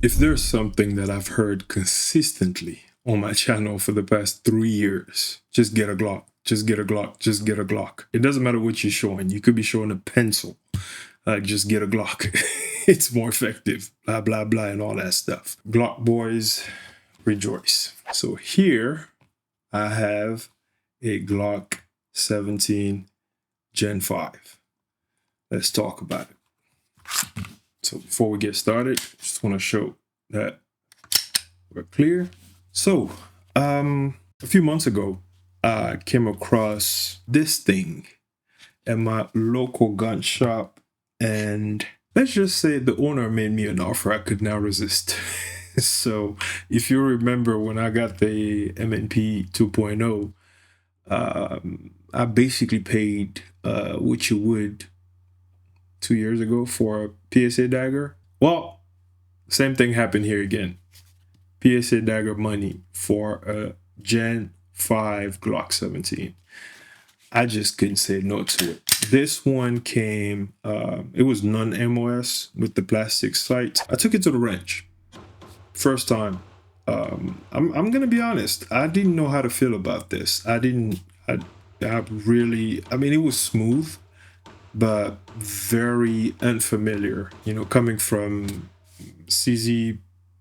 If there's something that I've heard consistently on my channel for the past 3 years, just get a Glock. Just get a Glock. Just get a Glock. It doesn't matter what you're showing. You could be showing a pencil. Like, just get a Glock. It's more effective. Blah, blah, blah, and all that stuff. Glock boys, rejoice. So here I have a Glock 17 Gen 5. Let's talk about it. So before we get started, just want to show that we're clear. So a few months ago, I came across this thing at my local gun shop, and let's just say the owner made me an offer I could not resist. So if you remember when I got the M&P 2.0, I basically paid what you would 2 years ago for a PSA dagger. Well, same thing happened here again. PSA dagger money for a Gen 5 Glock 17. I just couldn't say no to it. This one came, it was non-MOS with the plastic sight. I took it to the range. First time. I'm gonna be honest. I didn't know how to feel about this. I mean, it was smooth, but very unfamiliar, coming from CZ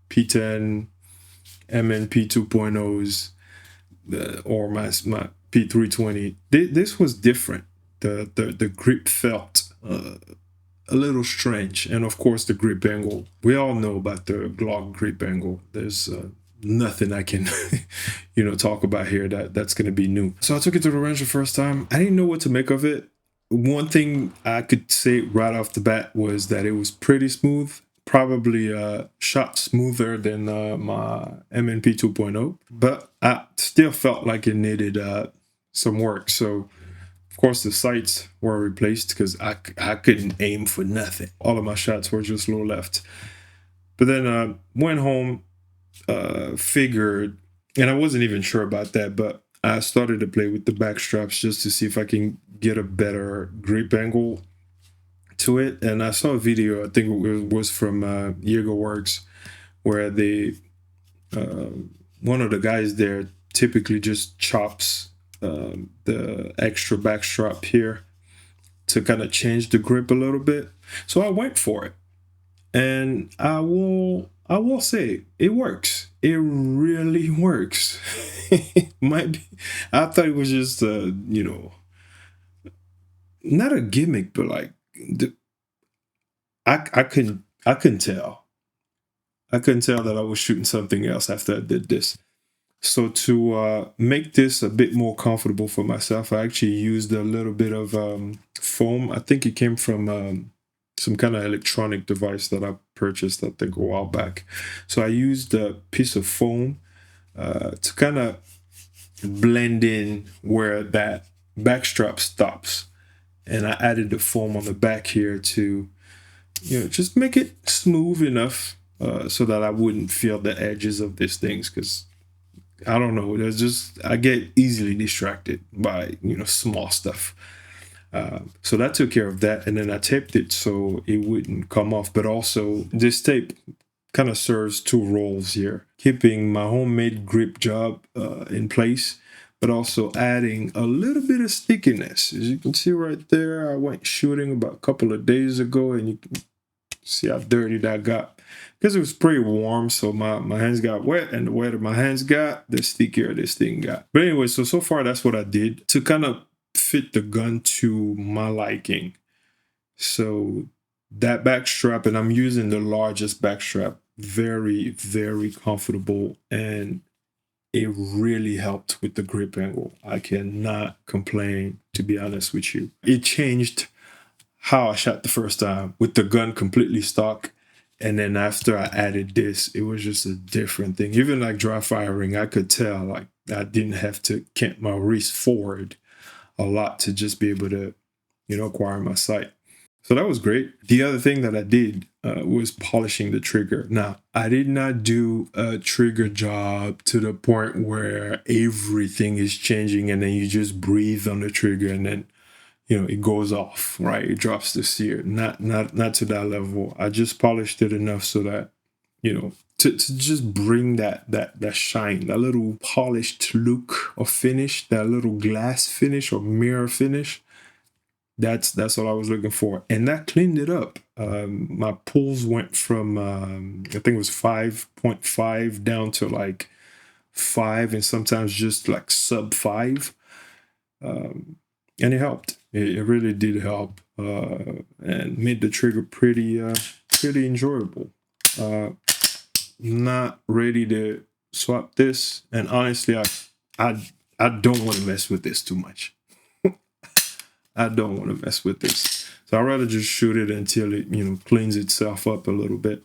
P10, M&P 2.0s, or my P320. This was different. The grip felt a little strange, and of course the grip angle. We all know about the Glock grip angle. There's nothing I can talk about here that's going to be new. So I took it to the range the first time. I didn't know what to make of it. One thing I could say right off the bat was that it was pretty smooth, probably shot smoother than my M&P 2.0, but I still felt like it needed some work. So of course the sights were replaced because I couldn't aim for nothing. All of my shots were just low left. But then went home, figured, and I wasn't even sure about that, but I started to play with the back straps just to see if I can get a better grip angle to it. And I saw a video, I think it was from Jaeger Works, where they one of the guys there typically just chops the extra back strap here to kind of change the grip a little bit. So I went for it, and I will say it works. It really works. Might be, I thought it was just not a gimmick, but like I couldn't tell. I couldn't tell that I was shooting something else after I did this. So to make this a bit more comfortable for myself, I actually used a little bit of foam. I think it came from some kind of electronic device that I purchased, I think, a while back. So I used a piece of foam to kind of blend in where that back strap stops. And I added the foam on the back here to, just make it smooth enough so that I wouldn't feel the edges of these things, because I don't know, I get easily distracted by, small stuff. So that took care of that, and then I taped it so it wouldn't come off. But also, this tape kind of serves two roles here: keeping my homemade grip job in place, but also adding a little bit of stickiness. As you can see right there, I went shooting about a couple of days ago, and you can see how dirty that got, because it was pretty warm. So my hands got wet, and the wetter my hands got, the stickier this thing got. But anyway, so far that's what I did to kind of fit the gun to my liking. So that back strap, and I'm using the largest back strap, very, very comfortable, and it really helped with the grip angle. I cannot complain, to be honest with you. It changed how I shot the first time with the gun completely stock. And then after I added this, it was just a different thing. Even like dry firing, I could tell like I didn't have to cant my wrist forward a lot to just be able to, acquire my sight. So that was great. The other thing that I did was polishing the trigger. Now, I did not do a trigger job to the point where everything is changing and then you just breathe on the trigger and then, it goes off, right? It drops the sear. Not to that level. I just polished it enough so that you know, to just bring that shine, that little polished look or finish, that little glass finish or mirror finish. That's all I was looking for, and that cleaned it up. My pulls went from I think it was 5.5 down to like 5, and sometimes just like sub 5, and it helped. It really did help, and made the trigger pretty enjoyable. Not ready to swap this, and honestly, I don't want to mess with this too much. I don't want to mess with this. So I'd rather just shoot it until it, cleans itself up a little bit.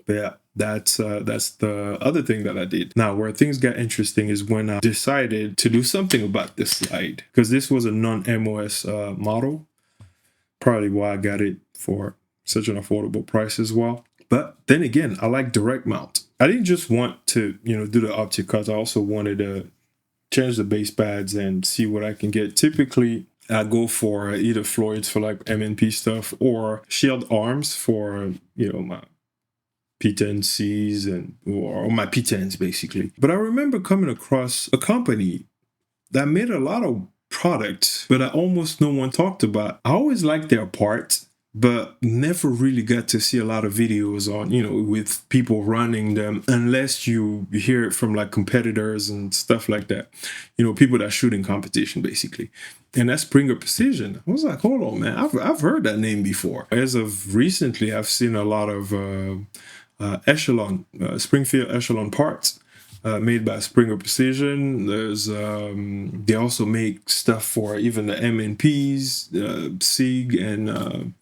But yeah, that's the other thing that I did. Now, where things got interesting is when I decided to do something about this slide, because this was a non-MOS model. Probably why I got it for such an affordable price as well. But then again, I like direct mount. I didn't just want to, do the optic cuts. I also wanted to change the base pads and see what I can get. Typically, I go for either Floyd's for like MNP stuff or shield arms for, my P10Cs or my P10s basically. But I remember coming across a company that made a lot of products, but I almost no one talked about. I always liked their parts, but never really got to see a lot of videos on, with people running them, unless you hear it from like competitors and stuff like that. People that shoot in competition basically. And that's Springer Precision. I was like, hold on, man, I've heard that name before. As of recently, I've seen a lot of Echelon, Springfield Echelon parts. Made by Springer Precision. There's they also make stuff for even the MNPs, Sig and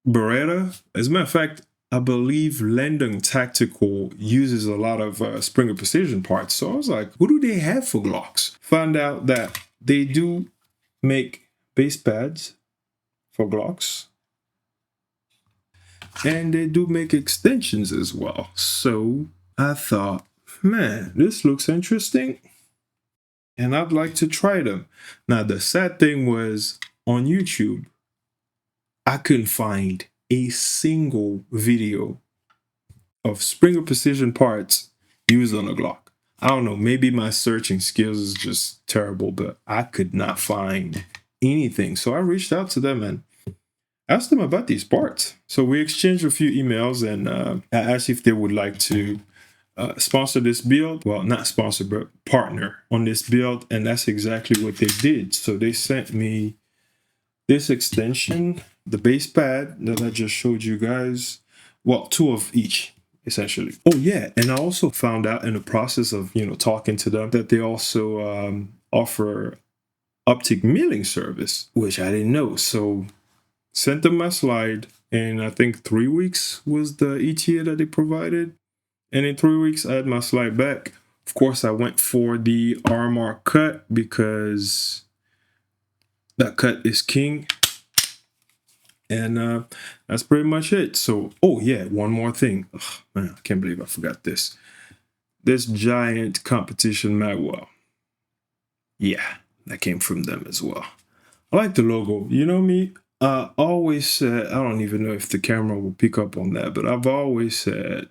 Beretta. As a matter of fact, I believe Landon Tactical uses a lot of Springer Precision parts. So I was like, what do they have for Glocks? Found out that they do make base pads for Glocks, and they do make extensions as well. So I thought, man, this looks interesting, and I'd like to try them. Now, the sad thing was, on YouTube, I couldn't find a single video of Springer Precision parts used on a Glock. I don't know, maybe my searching skills is just terrible, but I could not find anything. So I reached out to them and asked them about these parts. So we exchanged a few emails, and I asked if they would like to sponsor this build. Well, not sponsor, but partner on this build. And that's exactly what they did. So they sent me this extension, the base pad that I just showed you guys. Well, 2 of each, essentially. Oh yeah, and I also found out in the process of, talking to them, that they also offer optic milling service, which I didn't know. So sent them my slide, and I think 3 weeks was the ETA that they provided. And in 3 weeks, I had my slide back. Of course, I went for the RMR cut because that cut is king. And that's pretty much it. So, oh yeah, one more thing. Oh, man, I can't believe I forgot this. This giant competition magwell. Yeah, that came from them as well. I like the logo. You know me, I always said, I don't even know if the camera will pick up on that, but I've always said,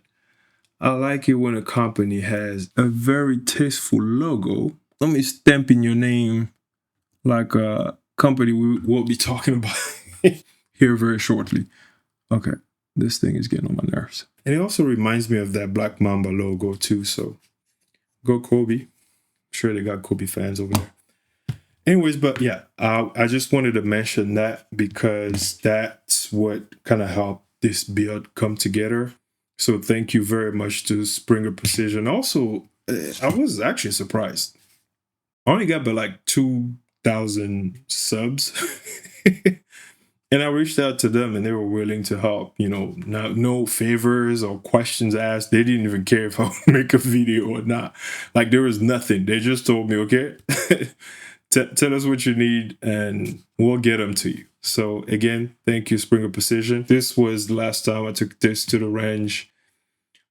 I like it when a company has a very tasteful logo. Let me stamp in your name like a company we will be talking about here very shortly. Okay, this thing is getting on my nerves. And it also reminds me of that Black Mamba logo too, so go Kobe. I'm sure they got Kobe fans over there. Anyways, but yeah, I just wanted to mention that because that's what kind of helped this build come together. So thank you very much to Springer Precision. Also, I was actually surprised. I only got about like 2,000 subs. And I reached out to them and they were willing to help, no favors or questions asked. They didn't even care if I would make a video or not. Like there was nothing. They just told me, okay, tell us what you need and we'll get them to you. So again, thank you, Springer Precision. This was the last time I took this to the range.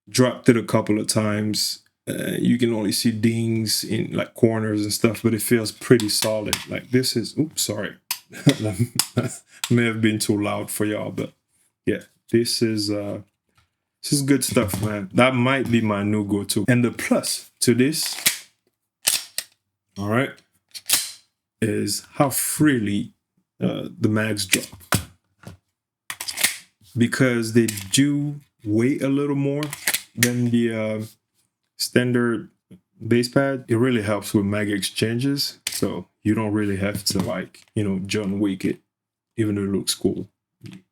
Dropped it a couple of times. You can only see dings in like corners and stuff, but it feels pretty solid. Like this is, oops, sorry. May have been too loud for y'all, but yeah, this is This is good stuff, man. That might be my new go-to. And the plus to this, all right, is how freely the mags drop. Because they do weigh a little more than the standard base pad. It really helps with mag exchanges. So you don't really have to, like, you know, John Wick it, even though it looks cool.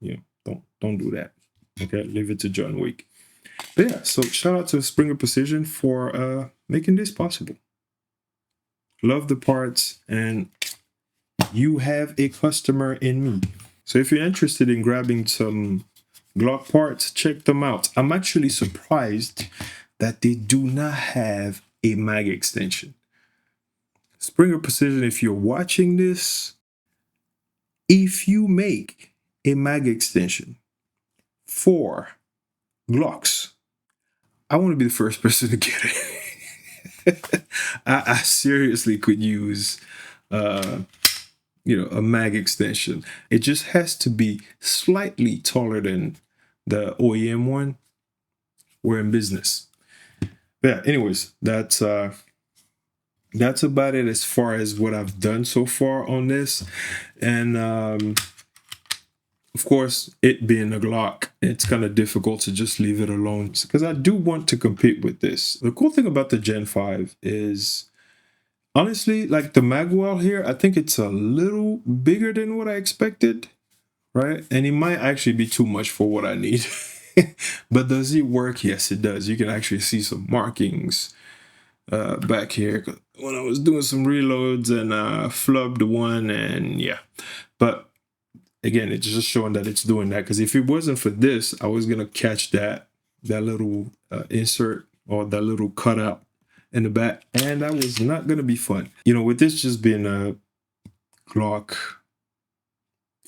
You know, don't do that. Okay, leave it to John Wick. But yeah, so shout out to Springer Precision for making this possible. Love the parts, and you have a customer in me. So if you're interested in grabbing some Glock parts, check them out. I'm actually surprised that they do not have a mag extension. Springer Precision, if you're watching this, if you make a mag extension for Glocks, I want to be the first person to get it. I seriously could use, you know, a mag extension. It just has to be slightly taller than the OEM one. We're in business. Yeah. Anyways, that's about it as far as what I've done so far on this, and of course, it being a Glock, it's kind of difficult to just leave it alone because I do want to compete with this. The cool thing about the Gen 5 is, honestly, like the magwell here, I think it's a little bigger than what I expected, right? And it might actually be too much for what I need. But does it work? Yes, it does. You can actually see some markings back here when I was doing some reloads and flubbed one, and yeah. But again, it's just showing that it's doing that, because if it wasn't for this, I was gonna catch that little insert or that little cutout in the back, and that was not gonna be fun. You know, with this just being a Glock,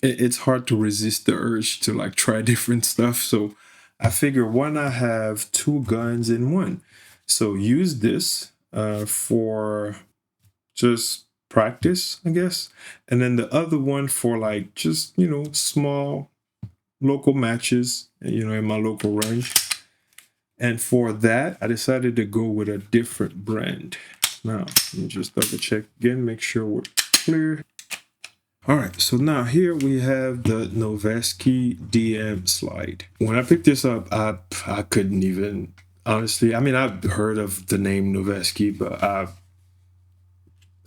it's hard to resist the urge to like try different stuff. So I figure, why not have two guns in one? So use this for just practice, I guess, and then the other one for like just, you know, small local matches, you know, in my local range. And for that, I decided to go with a different brand. Now, let me just double check again, make sure we're clear. All right, so now here we have the Noveske DM slide. When I picked this up, I couldn't even, honestly, I mean, I've heard of the name Noveske, but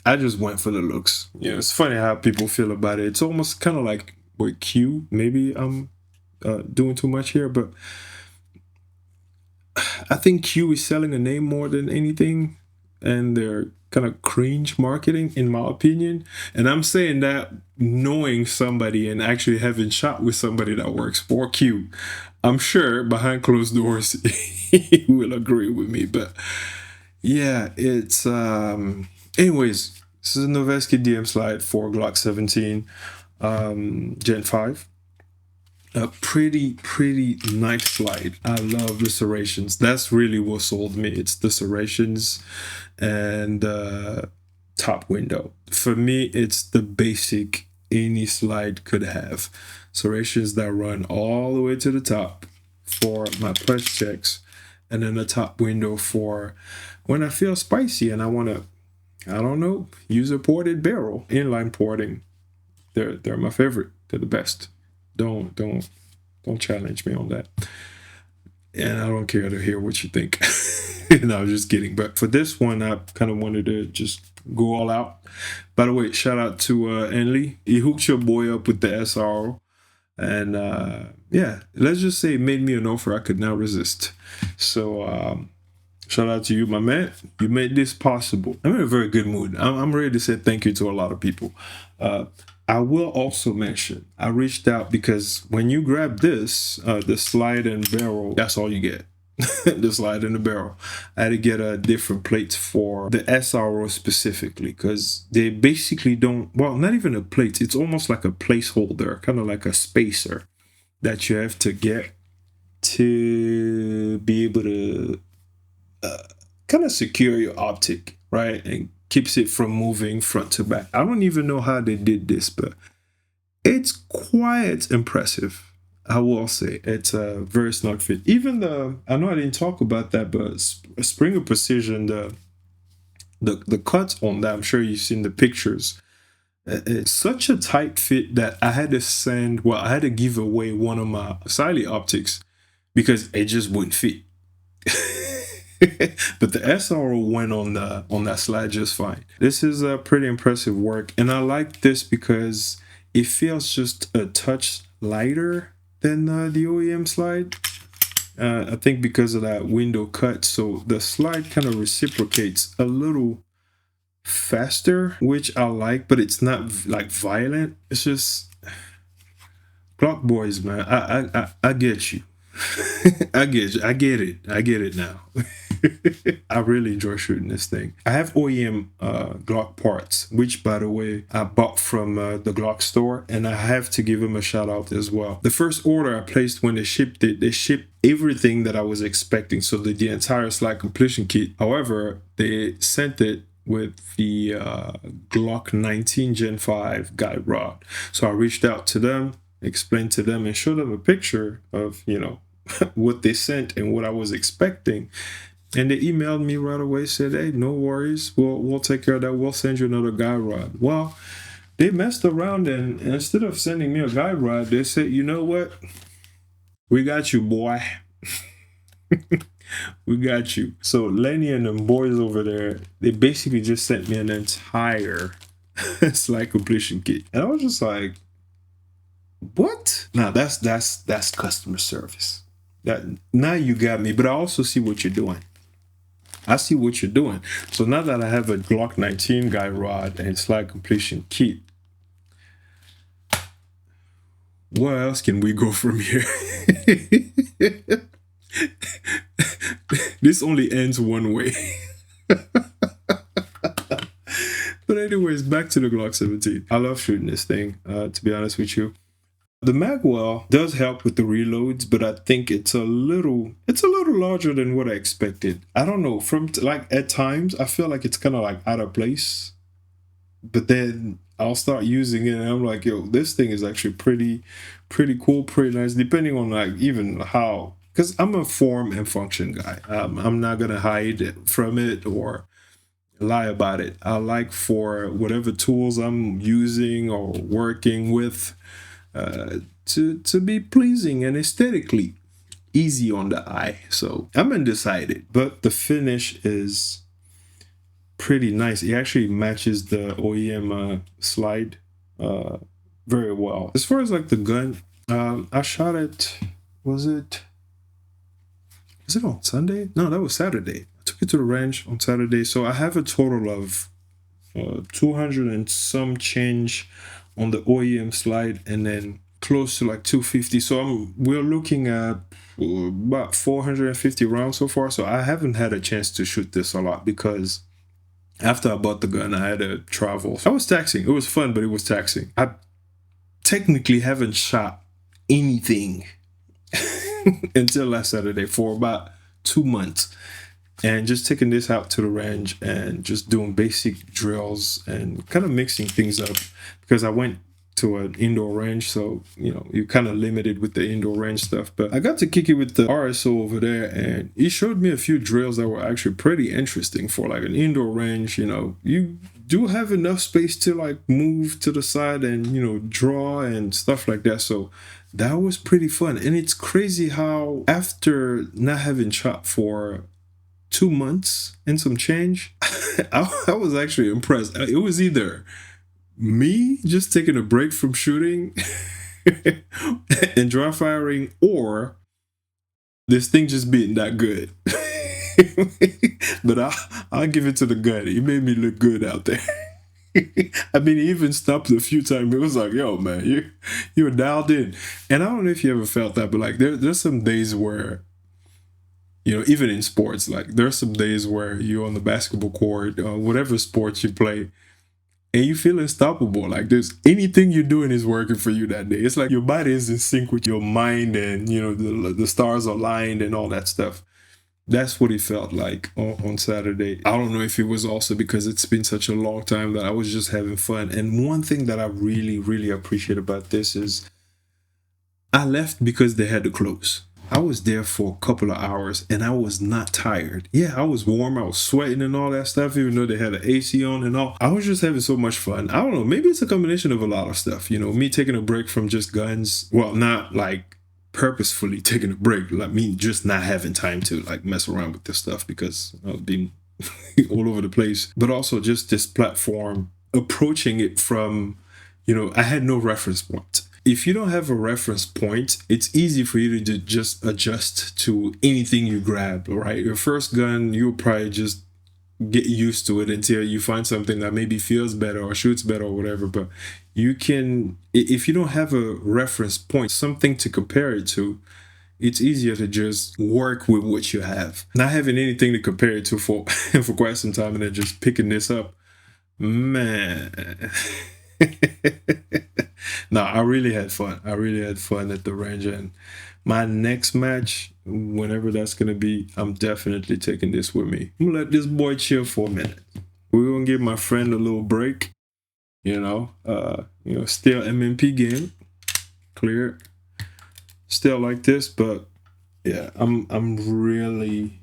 I just went for the looks. You know, it's funny how people feel about it. It's almost kind of like with Q. Maybe I'm doing too much here, but I think Q is selling a name more than anything, and they're kind of cringe marketing, in my opinion. And I'm saying that knowing somebody and actually having shot with somebody that works for Q. I'm sure behind closed doors he will agree with me, but yeah, it's anyways, this is a Noveske DM slide for Glock 17 Gen 5. A pretty nice slide. I love the serrations. That's really what sold me. It's the serrations and top window. For me, it's the basic any slide could have. Serrations that run all the way to the top for my press checks, and then the top window for when I feel spicy and I want to, I don't know, use a ported barrel. Inline porting, they're my favorite. They're the best. Don't challenge me on that. And I don't care to hear what you think. No, I'm just kidding. But for this one, I kind of wanted to just go all out. By the way, shout out to Enly. He hooked your boy up with the SRO. And yeah, let's just say it made me an offer I could not resist. So shout out to you, my man. You made this possible. I'm in a very good mood. I'm ready to say thank you to a lot of people. I will also mention, I reached out because when you grab this, the slide and barrel, that's all you get. The slide and the barrel. I had to get a different plates for the SRO specifically, because they basically don't, well, not even a plate. It's almost like a placeholder, kind of like a spacer that you have to get to be able to kind of secure your optic, right? And keeps it from moving front to back. I don't even know how they did this, but it's quite impressive. I will say it's a very snug fit. Even I know I didn't talk about that, but Springer Precision, the cuts on that, I'm sure you've seen the pictures. It's such a tight fit that I had to give away one of my Siley optics because it just wouldn't fit. But the SRO went on that slide just fine. This is a pretty impressive work, and I like this because it feels just a touch lighter than the OEM slide. I think because of that window cut, so the slide kind of reciprocates a little faster, which I like, but it's not like violent. It's just Glock boys, man. I get you. I get you. I get it. I get it now. I really enjoy shooting this thing. I have OEM Glock parts, which, by the way, I bought from the Glock store, and I have to give them a shout out as well. The first order I placed when they shipped it, they shipped everything that I was expecting, so the entire slide completion kit. However, they sent it with the Glock 19 Gen 5 guide rod. So I reached out to them, explained to them, and showed them a picture of, what they sent and what I was expecting. And they emailed me right away, said, hey, no worries, we'll take care of that. We'll send you another guide rod. Well, they messed around, and instead of sending me a guide rod, they said, you know what? We got you, boy. We got you. So Lenny and them boys over there, they basically just sent me an entire slide completion kit. And I was just like, what? Now that's customer service. Now you got me, but I also see what you're doing. I see what you're doing. So now that I have a Glock 19 guide rod and slide completion kit, where else can we go from here? This only ends one way. But anyways, back to the Glock 17. I love shooting this thing, to be honest with you. The magwell does help with the reloads, but I think it's a little larger than what I expected. I don't know, from like at times I feel like it's kind of like out of place, but then I'll start using it and I'm like, yo, this thing is actually pretty cool, pretty nice, depending on like even how, because I'm a form and function guy. I'm not gonna hide from it or lie about it. I like for whatever tools I'm using or working with, to be pleasing and aesthetically easy on the eye. So I'm undecided, but the finish is pretty nice. It actually matches the OEM slide very well. As far as like the gun, I shot it, was it on Sunday? No, that was Saturday. I took it to the range on Saturday. So I have a total of 200 and some change on the OEM slide, and then close to like 250. So we're looking at about 450 rounds so far. So I haven't had a chance to shoot this a lot because after I bought the gun, I had to travel. I was taxing. It was fun, but it was taxing. I technically haven't shot anything until last Saturday for about 2 months. And just taking this out to the range and just doing basic drills and kind of mixing things up, because I went to an indoor range, so you're kind of limited with the indoor range stuff. But I got to kick it with the RSO over there, and he showed me a few drills that were actually pretty interesting for like an indoor range. You do have enough space to like move to the side and draw and stuff like that. So that was pretty fun. And it's crazy how after not having shot for 2 months and some change, I was actually impressed. It was either me just taking a break from shooting and dry firing, or this thing just being that good. But I'll give it to the gun. It made me look good out there. I mean, he even stopped a few times. It was like, yo, man, you're dialed in. And I don't know if you ever felt that, but like there's some days where, even in sports, like there's some days where you're on the basketball court, whatever sports you play, and you feel unstoppable. Like there's anything you're doing is working for you that day. It's like your body is in sync with your mind, and the stars are aligned and all that stuff. That's what it felt like on Saturday. I don't know if it was also because it's been such a long time that I was just having fun. And one thing that I really, really appreciate about this is I left because they had to close. I was there for a couple of hours and I was not tired. Yeah, I was warm. I was sweating and all that stuff, even though they had an AC on and all. I was just having so much fun. I don't know. Maybe it's a combination of a lot of stuff. You know, me taking a break from just guns. Well, not like purposefully taking a break. Like me just not having time to like mess around with this stuff because I was being all over the place. But also just this platform, approaching it from, you know, I had no reference point. If you don't have a reference point, it's easy for you to just adjust to anything you grab, right? Your first gun, you'll probably just get used to it until you find something that maybe feels better or shoots better or whatever. But you can, if you don't have a reference point, something to compare it to, it's easier to just work with what you have. Not having anything to compare it to for, for quite some time and then just picking this up, man. No, I really had fun. I really had fun at the range. And my next match, whenever that's going to be, I'm definitely taking this with me. I'm going to let this boy chill for a minute. We're going to give my friend a little break. Still MMP game. Clear. Still like this, but yeah, I'm really,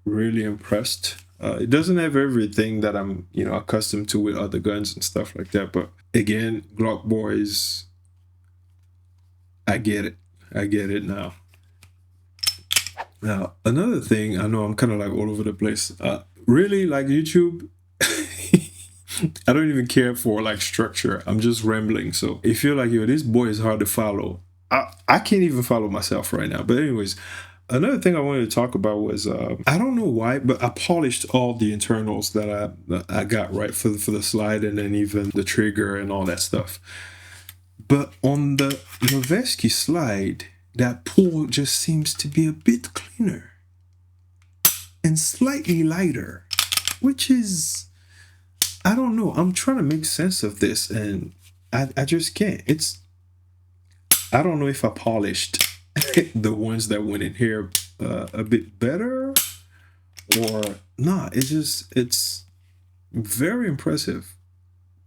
really impressed. It doesn't have everything that I'm, accustomed to with other guns and stuff like that. But again, Glock boys, I get it. I get it now. Now, another thing, I know I'm kind of like all over the place. Really, like YouTube, I don't even care for like structure. I'm just rambling. So if you're like, yo, this boy is hard to follow, I can't even follow myself right now. But anyways, another thing I wanted to talk about was, I don't know why, but I polished all the internals that I got right for the slide and then even the trigger and all that stuff. But on the Noveske slide, that pull just seems to be a bit cleaner and slightly lighter, which is, I don't know. I'm trying to make sense of this and I just can't. I don't know if I polished the ones that went in here a bit better or not. It's very impressive,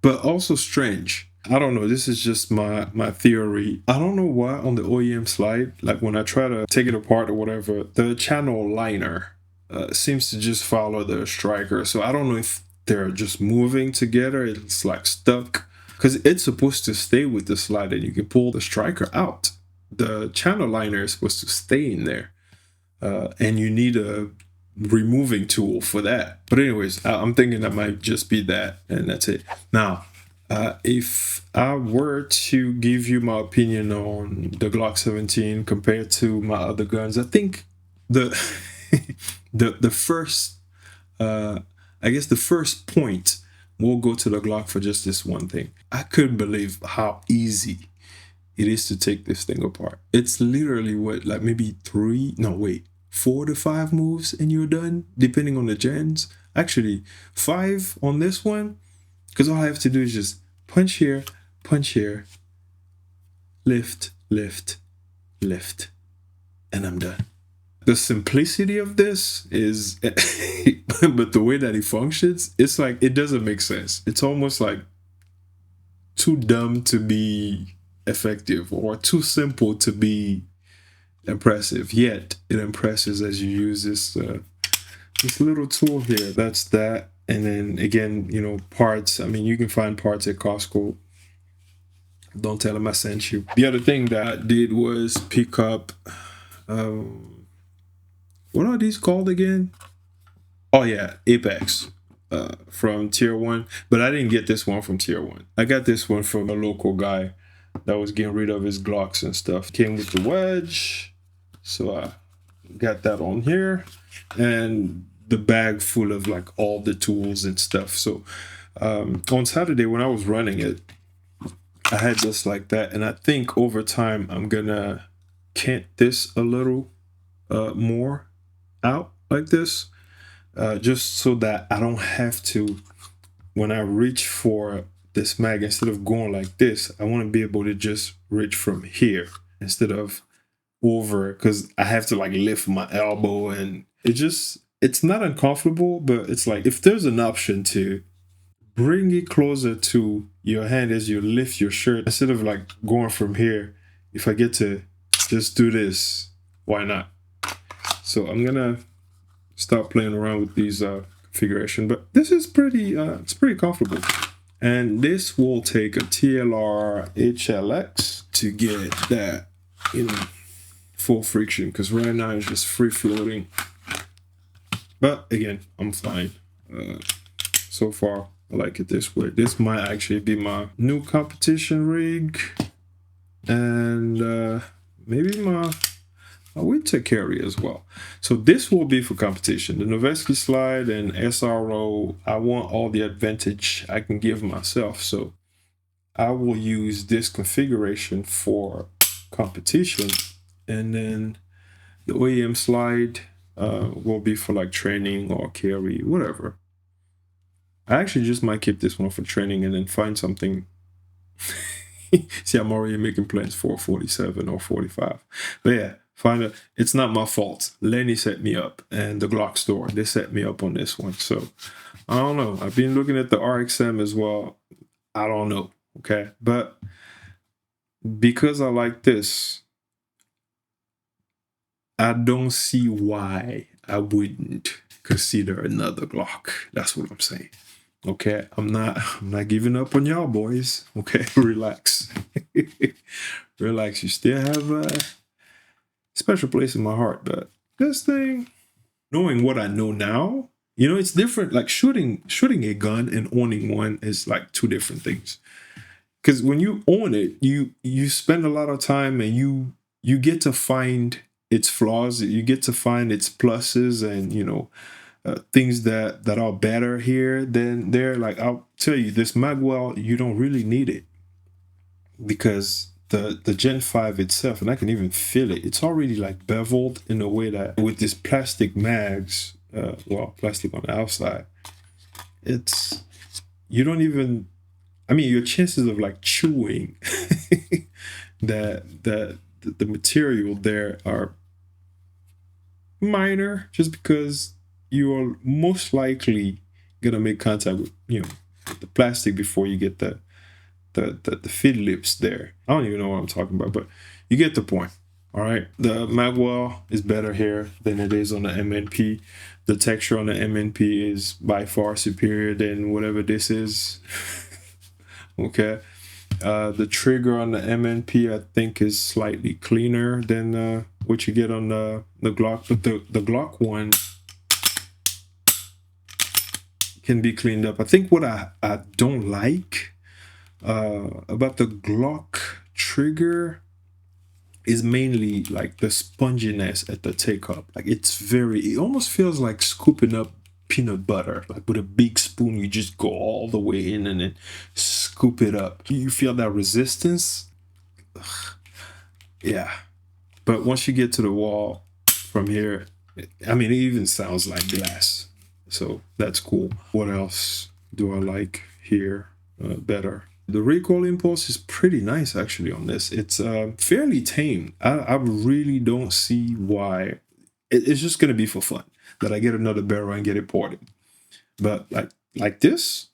but also strange. I don't know. This is just my theory. I don't know why on the OEM slide, like when I try to take it apart or whatever, the channel liner seems to just follow the striker. So I don't know if they're just moving together. It's like stuck because it's supposed to stay with the slide and you can pull the striker out. The channel liner is supposed to stay in there and you need a removing tool for that. But anyways, I'm thinking that might just be that and that's it. Now, if I were to give you my opinion on the Glock 17 compared to my other guns, I think the the first I guess the first point will go to the Glock for just this one thing. I couldn't believe how easy it is to take this thing apart. It's literally what, like maybe 4 to 5 moves and you're done, depending on the gens. Actually 5 on this one, because all I have to do is just punch here, lift, lift, lift, and I'm done. The simplicity of this is, but the way that it functions, it's like, it doesn't make sense. It's almost like too dumb to be effective or too simple to be impressive, yet it impresses as you use this little tool here. That's that. And then again, parts. I mean, you can find parts at Costco. Don't tell them I sent you. The other thing that I did was pick up, what are these called again? Oh yeah, Apex from Tier 1. But I didn't get this one from Tier 1. I got this one from a local guy that was getting rid of his Glocks and stuff. Came with the wedge. So I got that on here. And the bag full of like all the tools and stuff. So on Saturday when I was running it, I had just like that. And I think over time I'm gonna cant this a little more out like this, just so that I don't have to, when I reach for this mag, instead of going like this, I want to be able to just reach from here instead of over, because I have to like lift my elbow and it's not uncomfortable, but it's like if there's an option to bring it closer to your hand as you lift your shirt instead of like going from here, if I get to just do this. Why not? So I'm gonna start playing around with these configuration, but this is pretty it's pretty comfortable. And this will take a TLR HLX to get that, you know, full friction, because right now it's just free floating. But again, I'm fine. So far I like it this way. This might actually be my new competition rig, and maybe my winter carry as well. So this will be for competition. The Noveske slide and SRO, I want all the advantage I can give myself. So I will use this configuration for competition, and then the OEM slide will be for like training or carry, whatever. I actually just might keep this one for training and then find something. See, I'm already making plans for 47 or 45. But yeah, it's not my fault. Lenny set me up, and the Glock store, they set me up on this one. So I don't know. I've been looking at the RXM as well. I don't know. Okay. But because I like this, I don't see why I wouldn't consider another Glock. That's what I'm saying. Okay, I'm not giving up on y'all, boys. Okay, relax. Relax. You still have a special place in my heart. But this thing, knowing what I know now, you know, it's different. Like shooting a gun and owning one is like two different things. Because when you own it, you spend a lot of time, and you get to find its flaws. You get to find its pluses, and you know, things that are better here than there. Like, I'll tell you, this magwell, you don't really need it, because the Gen 5 itself, and I can even feel it, it's already like beveled in a way that with this plastic mags, well, plastic on the outside, it's, you don't even, I mean, your chances of like chewing that the material there are minor, just because you are most likely gonna make contact with, you know, the plastic before you get the feed lips there. I don't even know what I'm talking about, but you get the point. All right, the magwell is better here than it is on the MNP. The texture on the MNP is by far superior than whatever this is. Okay, the trigger on the MNP, I think, is slightly cleaner than what you get on the Glock, but the Glock one can be cleaned up. I think what I don't like about the Glock trigger is mainly like the sponginess at the take up. Like, it almost feels like scooping up peanut butter. Like with a big spoon, you just go all the way in and then scoop it up. You feel that resistance? Ugh. Yeah. But once you get to the wall from here, I mean, it even sounds like glass. So that's cool. What else do I like here better? The recoil impulse is pretty nice actually on this. It's fairly tame. I really don't see why. It's just gonna be for fun that I get another barrel and get it ported. But like this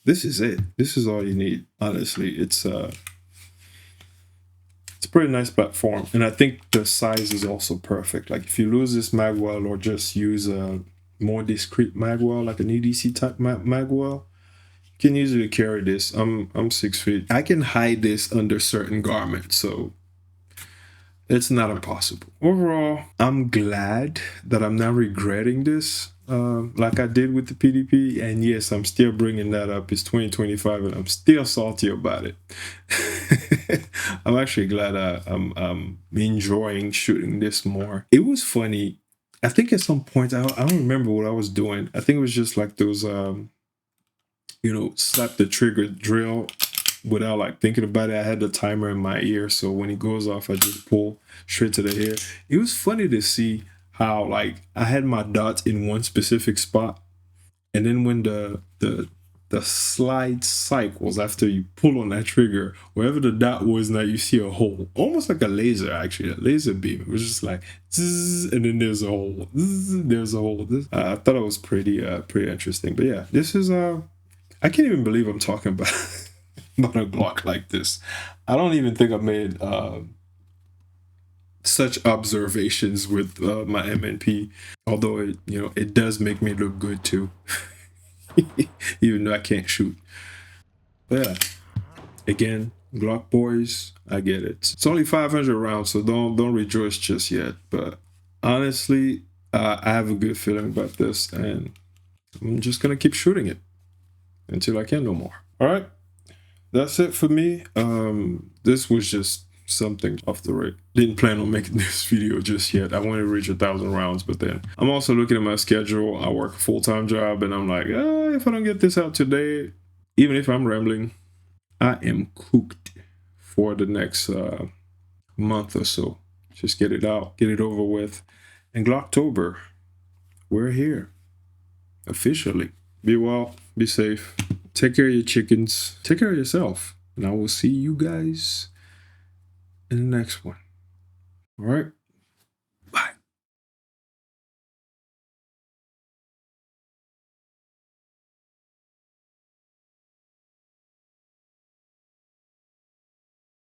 is it. This is all you need. Honestly, it's a pretty nice platform, and I think the size is also perfect. Like, if you lose this magwell or just use a more discreet magwell, like an EDC type magwell, you can easily carry this. I'm 6 feet. I can hide this under certain garments, so it's not impossible. Overall, I'm glad that I'm not regretting this like I did with the PDP. And yes, I'm still bringing that up. It's 2025 and I'm still salty about it. I'm actually glad I'm enjoying shooting this more. It was funny. I think at some point, I don't remember what I was doing. I think it was just like those, you know, slap the trigger drill without like thinking about it. I had the timer in my ear, so when it goes off, I just pull straight to the hair. It was funny to see how, like, I had my dots in one specific spot, and then when the slide cycles after you pull on that trigger, wherever the dot was, now you see a hole, almost like a laser. Actually, a laser beam. It was just like zzz, and then there's a hole. Zzz, there's a hole. I thought it was pretty interesting. But yeah, this is I can't even believe I'm talking about about a Glock like this. I don't even think I made such observations with my MNP, although it does make me look good too, even though I can't shoot. But yeah, again, Glock boys, I get it. It's only 500 rounds, so don't rejoice just yet. But honestly, I have a good feeling about this, and I'm just gonna keep shooting it until I can no more. All right, that's it for me. This was just something off the rate. Didn't plan on making this video just yet. I want to reach 1,000 rounds, but then I'm also looking at my schedule. I work a full-time job, and I'm like, if I don't get this out today, even if I'm rambling, I am cooked for the next month or so. Just get it out, get it over with. And Glocktober, we're here officially. Be well, be safe, take care of your chickens, take care of yourself, and I will see you guys in the next one. All right.